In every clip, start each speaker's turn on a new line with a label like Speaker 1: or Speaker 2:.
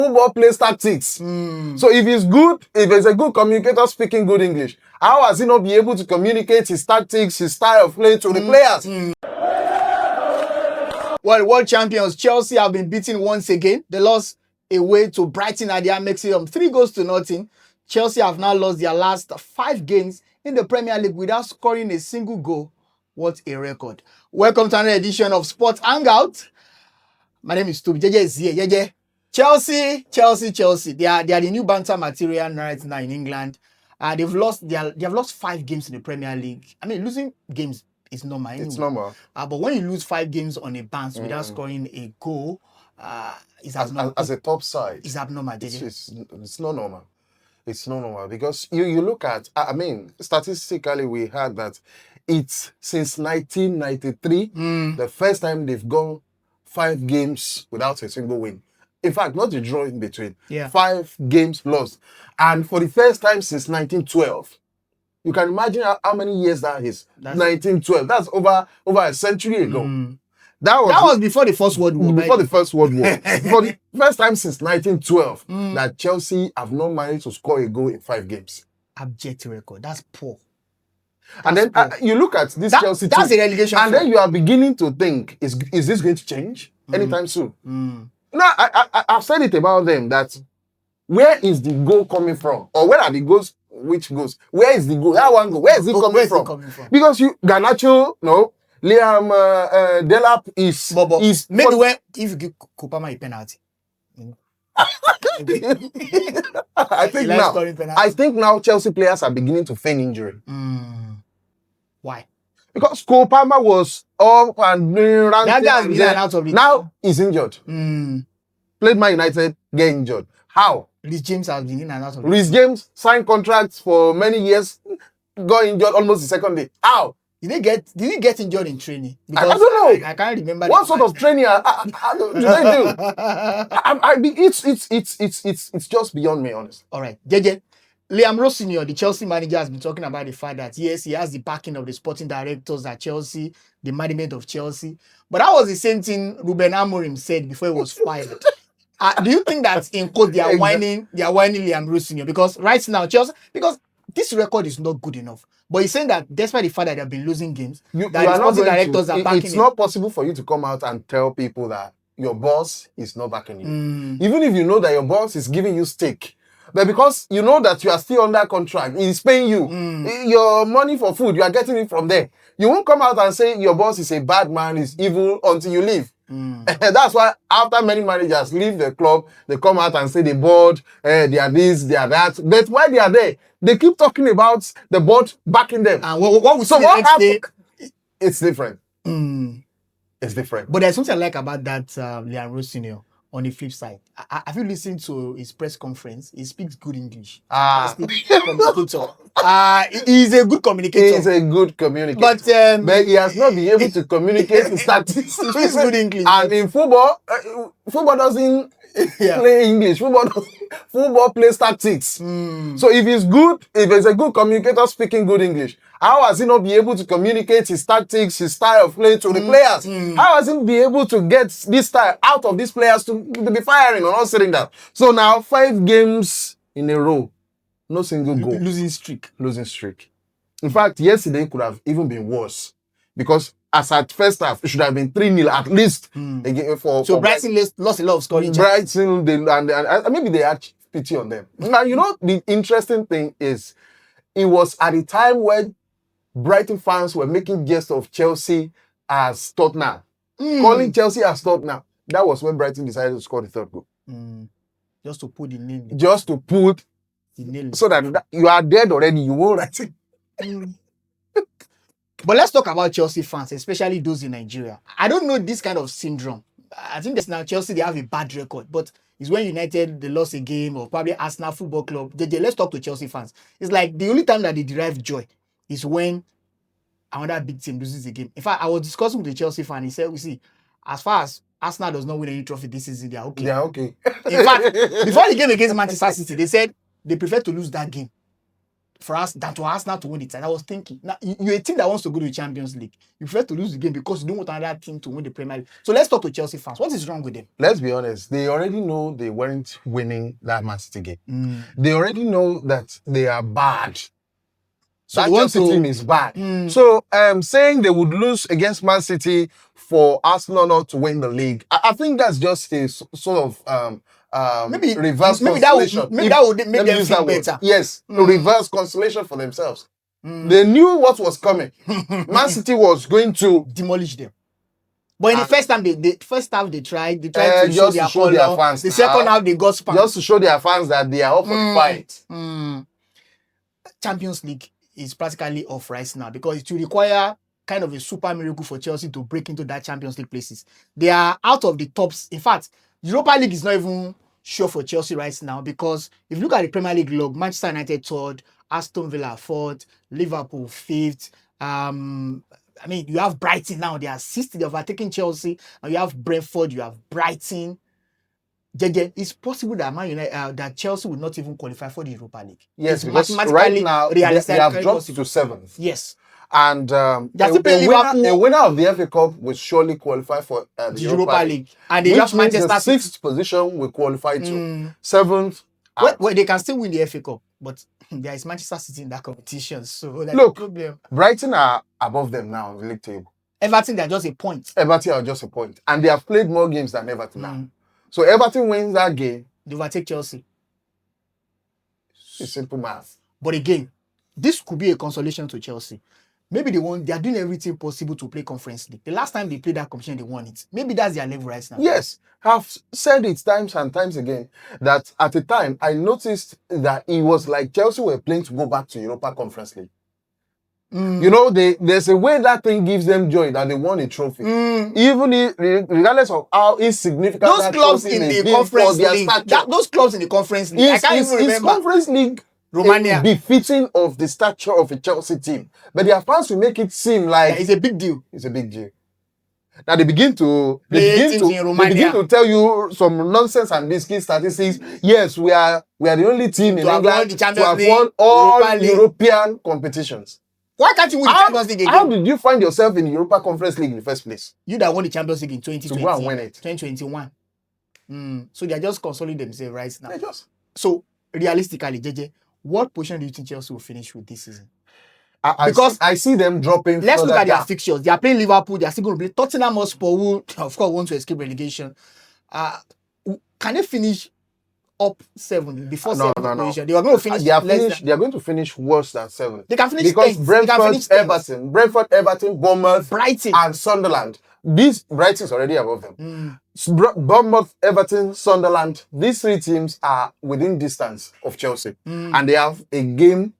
Speaker 1: Football plays tactics. So if he's good, if he's a good communicator speaking good English, how has he not be able to communicate his tactics, his style of play to the players?
Speaker 2: Well, world champions Chelsea have been beaten once again. They lost away to Brighton at their Maximum 3-0. Chelsea have now lost their last 5 games in the Premier League without scoring a single goal. What a record. Welcome to another edition of Sports Hangout. My name is Toby. JJ is here. JJ. Chelsea. They are the new banter material right now in England. They have lost 5 games in the Premier League. I mean, losing games is normal. Anyway.
Speaker 1: It's normal.
Speaker 2: But when you lose 5 games on a bounce without scoring a goal, it's abnormal.
Speaker 1: As a top side,
Speaker 2: it's abnormal.
Speaker 1: It's not normal. It's not normal because you look at. I mean, statistically, we had that it's since 1993 the first time they've gone 5 games without a single win. In fact, not a draw in between.
Speaker 2: Yeah.
Speaker 1: 5 games lost. And for the first time since 1912. You can imagine how many years that is. 1912. That's over a century ago. That was
Speaker 2: before the First World War.
Speaker 1: Before the First World War. For the first time since 1912 that Chelsea have not managed to score a goal in 5 games.
Speaker 2: Abject record. That's poor.
Speaker 1: And then you look at this Chelsea team.
Speaker 2: That's a relegation.
Speaker 1: And then you are beginning to think, is this going to change anytime soon? Now, I've said it about them that where is the goal coming from? Or where are the goals? Which goals? Where is the goal? That one goal. Where is it coming from? Because Garnacho, no, Liam Delap is
Speaker 2: maybe when if you give Kopama a penalty.
Speaker 1: I think now Chelsea players are beginning to feign injury.
Speaker 2: Why?
Speaker 1: Because Kopama was up and ranting. Now he's injured. Played Man United, get injured. How?
Speaker 2: Reece James has been in and out of
Speaker 1: Reece James signed contracts for many years, got injured almost the second day. How?
Speaker 2: Did he get injured in training?
Speaker 1: Because I don't know.
Speaker 2: I can't remember.
Speaker 1: What sort of training do they do? I mean, it's just beyond me, honestly.
Speaker 2: All right, JJ. Liam Rosenior, the Chelsea manager, has been talking about the fact that yes, he has the backing of the sporting directors at Chelsea, the management of Chelsea. But that was the same thing Ruben Amorim said before he was fired. Do you think that in quote they are whining Liam Rosenior? Because right now Chelsea, because this record is not good enough. But he's saying that despite the fact that they have been losing games, the sporting directors are backing.
Speaker 1: It's not possible for you to come out and tell people that your boss is not backing you. Even if you know that your boss is giving you stake. But because you know that you are still under contract, he's paying you your money for food, you are getting it from there. You won't come out and say your boss is a bad man, is evil until you leave. That's why after many managers leave the club, they come out and say the board, they are this, they are that. But while they are there, they keep talking about the board backing them.
Speaker 2: And what we see the next day,
Speaker 1: it's different. It's different.
Speaker 2: But there's something I like about that Liam Rosenior. On the flip side, have you listened to his press conference? He speaks good English. He's a good communicator.
Speaker 1: He's a good communicator.
Speaker 2: But
Speaker 1: he has not been able to communicate his tactics.
Speaker 2: He speaks good English.
Speaker 1: And in football, football doesn't play English. Football plays tactics. So if he's a good communicator speaking good English, how has he not be able to communicate his tactics, his style of play to the players? How has he be able to get this style out of these players to be firing or not sitting down? So now 5 games in a row, no single goal.
Speaker 2: Losing streak.
Speaker 1: In fact, yesterday could have even been worse because as at first half, it should have been 3-0 at least.
Speaker 2: So Brighton lost a lot of scoring.
Speaker 1: Brighton, and maybe they had pity on them. Now, you know, the interesting thing is, it was at the time when Brighton fans were making jest of Chelsea as Tottenham. Calling Chelsea as Tottenham. That was when Brighton decided to score the 3rd goal.
Speaker 2: Just to put the name.
Speaker 1: Just to put the name. So that you are dead already, you won't write it.
Speaker 2: But let's talk about Chelsea fans, especially those in Nigeria. I don't know this kind of syndrome. I think that's now Chelsea, they have a bad record. But it's when United, they lost a game, or probably Arsenal Football Club. Let's talk to Chelsea fans. It's like the only time that they derive joy is when another big team loses a game. In fact, I was discussing with the Chelsea fan. He said, we see, as far as Arsenal does not win any trophy this season, they are okay.
Speaker 1: They are okay.
Speaker 2: In fact, before the game against Manchester City, they said they prefer to lose that game for us than to Arsenal to win the title. I was thinking, now you're a team that wants to go to the Champions League. You prefer to lose the game because you don't want another team to win the Premier League. So let's talk to Chelsea fans. What is wrong with them?
Speaker 1: Let's be honest. They already know they weren't winning that Man City game. They already know that they are bad. So that Chelsea team is bad. So saying they would lose against Man City for Arsenal not to win the league, I think that's just a sort of reverse consolation.
Speaker 2: Maybe that would make them feel better.
Speaker 1: Yes, reverse consolation for themselves. They knew what was coming. Man City was going to
Speaker 2: demolish them. But in the first time, first half they tried to show their fans. The second half they got spanked.
Speaker 1: Just to show their fans that they are up for the fight.
Speaker 2: Champions League is practically off right now because it will require kind of a super miracle for Chelsea to break into that Champions League places. They are out of the tops. In fact, Europa League is not even sure for Chelsea right now because if you look at the Premier League log, Manchester United third, Aston Villa fourth, Liverpool fifth. I mean, you have Brighton now. They are 60th. They're overtaking Chelsea. And you have Brentford. You have Brighton. It's possible that that Chelsea will not even qualify for the Europa League.
Speaker 1: Yes, because right now they have dropped to 7th.
Speaker 2: Yes.
Speaker 1: And a winner of the FA Cup will surely qualify for the Europa League.
Speaker 2: And they have Manchester
Speaker 1: the 6th position will qualify to 7th.
Speaker 2: Well, they can still win the FA Cup, but there is Manchester City in that competition. So
Speaker 1: look, Brighton are above them now on the league table.
Speaker 2: Everton, they're just a point.
Speaker 1: Everton are just a point. And they have played more games than Everton now. So Everton wins that game.
Speaker 2: They overtake Chelsea.
Speaker 1: It's simple math.
Speaker 2: But again, this could be a consolation to Chelsea. Maybe they are doing everything possible to play Conference League. The last time they played that competition, they won it. Maybe that's their level right now.
Speaker 1: Yes. I've said it times and times again that at the time, I noticed that it was like Chelsea were playing to go back to Europa Conference League. You know, there's a way that thing gives them joy that they won a trophy. Even regardless of how insignificant
Speaker 2: those clubs in the Conference League, those clubs in the Conference League, I can't even remember.
Speaker 1: Conference League,
Speaker 2: Romania,
Speaker 1: befitting of the stature of a Chelsea team, but their fans will make it seem like
Speaker 2: it's a big deal.
Speaker 1: It's a big deal. Now they begin to tell you some nonsense and biscuit statistics. Yes, we are the only team in England to have won all European competitions.
Speaker 2: Why can't you win the Champions League again?
Speaker 1: How did you find yourself in the Europa Conference League in the first place?
Speaker 2: You that won the Champions League in 2020.
Speaker 1: To go and win it.
Speaker 2: 2021. So they are just consoling themselves right now.
Speaker 1: So
Speaker 2: realistically, JJ, what position do you think Chelsea will finish with this season?
Speaker 1: Because I see them dropping.
Speaker 2: Let's look at their fixtures. They are playing Liverpool. They are still going to play Tottenham Hotspur, who of course want to escape relegation. Can they finish up 7 before 7th position? They are going to finish.
Speaker 1: They are going to finish worse than 7.
Speaker 2: They can finish
Speaker 1: because
Speaker 2: 10th.
Speaker 1: Brentford, Everton, Bournemouth,
Speaker 2: Brighton,
Speaker 1: and Sunderland. Brighton is already above them. Bournemouth, Everton, Sunderland. These 3 teams are within distance of Chelsea, and they have a game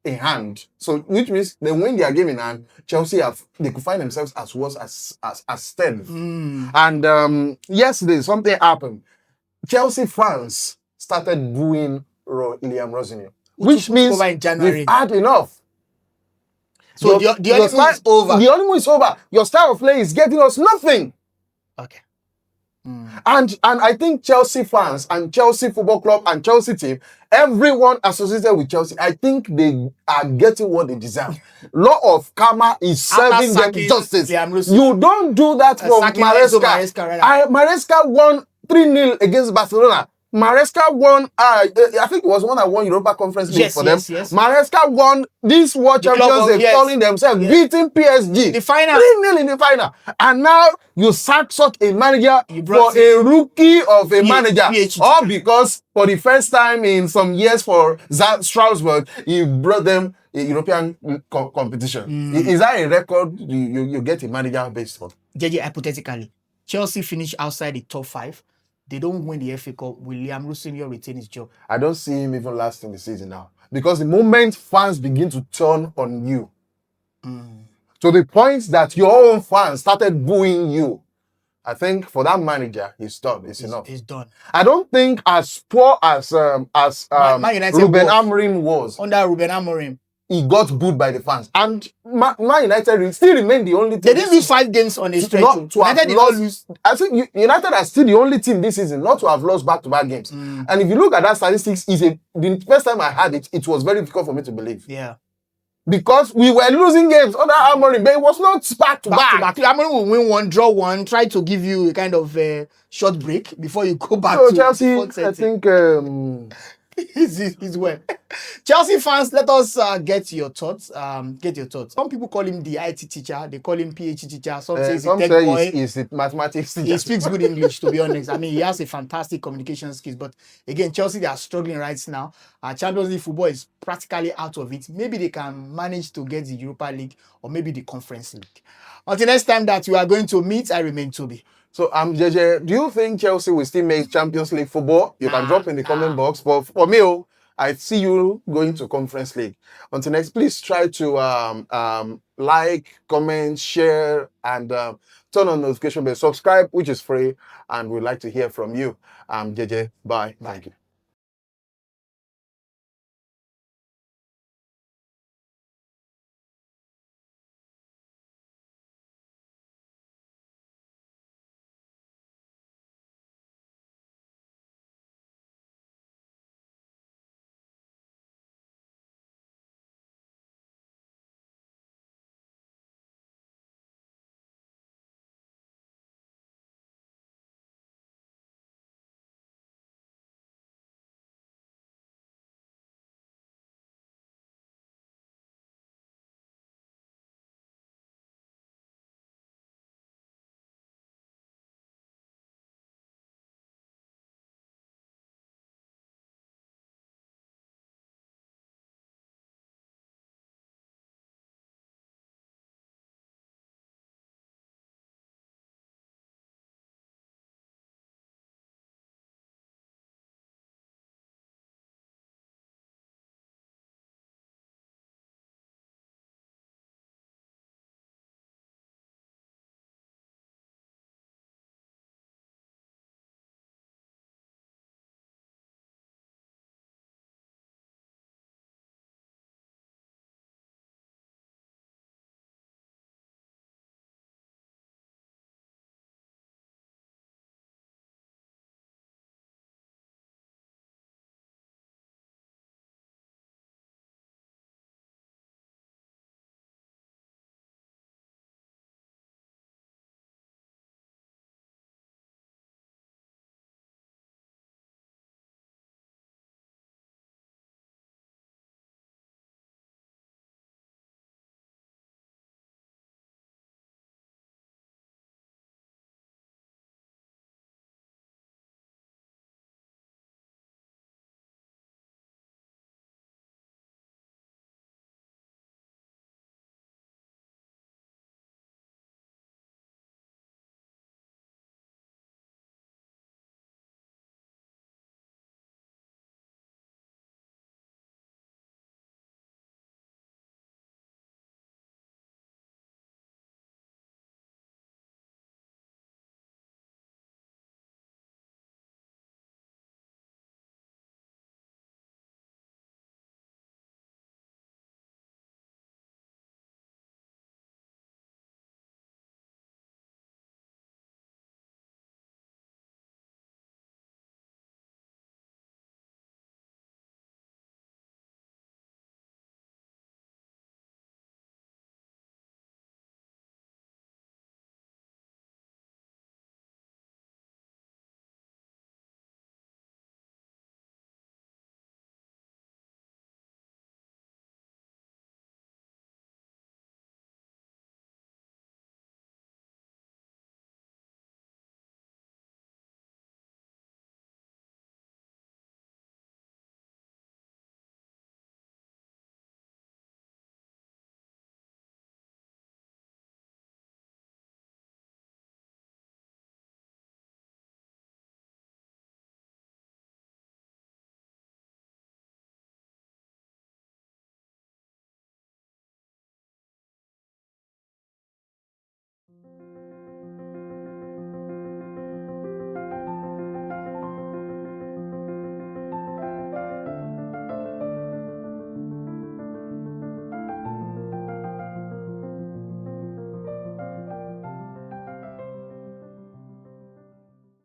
Speaker 1: in hand. So, which means they win their game in hand. Chelsea they could find themselves as worse as 10th. And yesterday something happened. Chelsea fans started booing Liam Rosenior, which means they've had enough.
Speaker 2: So the honeymoon is over.
Speaker 1: The honeymoon is over. Your style of play is getting us nothing.
Speaker 2: Okay.
Speaker 1: And I think Chelsea fans and Chelsea Football Club and Chelsea team, everyone associated with Chelsea, I think they are getting what they deserve. Law of karma is serving them justice. You don't do that for Maresca. Maresca won 3-0 against Barcelona. Maresca won, I think it was one that won Europa Conference League for them. Yes. Maresca won this World Champions, they're calling themselves, beating PSG.
Speaker 2: The final.
Speaker 1: 3-0 in the final. And now you sack such a manager for a rookie of a manager.
Speaker 2: PhD.
Speaker 1: All because for the first time in some years for Strasbourg, you brought them a European competition. Is that a record you get a manager based on?
Speaker 2: JJ, hypothetically, Chelsea finish outside the top 5. They don't win the FA Cup. Will Liam Rosenior retain his job?
Speaker 1: I don't see him even lasting the season now. Because the moment fans begin to turn on you, to the point that your own fans started booing you, I think for that manager, he's done. It's enough.
Speaker 2: He's done.
Speaker 1: I don't think as poor as Ruben Amorim was.
Speaker 2: Under Ruben Amorim.
Speaker 1: he got booed by the fans. And Man United still remain the only team.
Speaker 2: They didn't lose 5 games on a stretch.
Speaker 1: Not to
Speaker 2: United
Speaker 1: have
Speaker 2: did not
Speaker 1: lost.
Speaker 2: lose.
Speaker 1: I think United are still the only team this season not to have lost back-to-back games. And if you look at that statistics, the first time I had it, it was very difficult for me to believe.
Speaker 2: Yeah.
Speaker 1: Because we were losing games under Amorim, but it was not back-to-back.
Speaker 2: Amorim will win one, draw one, try to give you a kind of short break before you go back
Speaker 1: So
Speaker 2: to
Speaker 1: Chelsea, I think
Speaker 2: he's well. Chelsea fans, let us get your thoughts. Some people call him the IT teacher. They call him PhD teacher. Some say he's a tech boy.
Speaker 1: He's the mathematics teacher.
Speaker 2: He speaks good English, to be honest. I mean, he has a fantastic communication skills. But again, Chelsea, they are struggling right now. Champions League football is practically out of it. Maybe they can manage to get the Europa League or maybe the Conference League. Until next time that we are going to meet, I remain Toby.
Speaker 1: So, JJ, do you think Chelsea will still make Champions League football? You can drop in the comment box. But for me, I see you going to Conference League. Until next, please try to like, comment, share, and turn on notification bell. Subscribe, which is free, and we'd like to hear from you. JJ, bye. Thank you.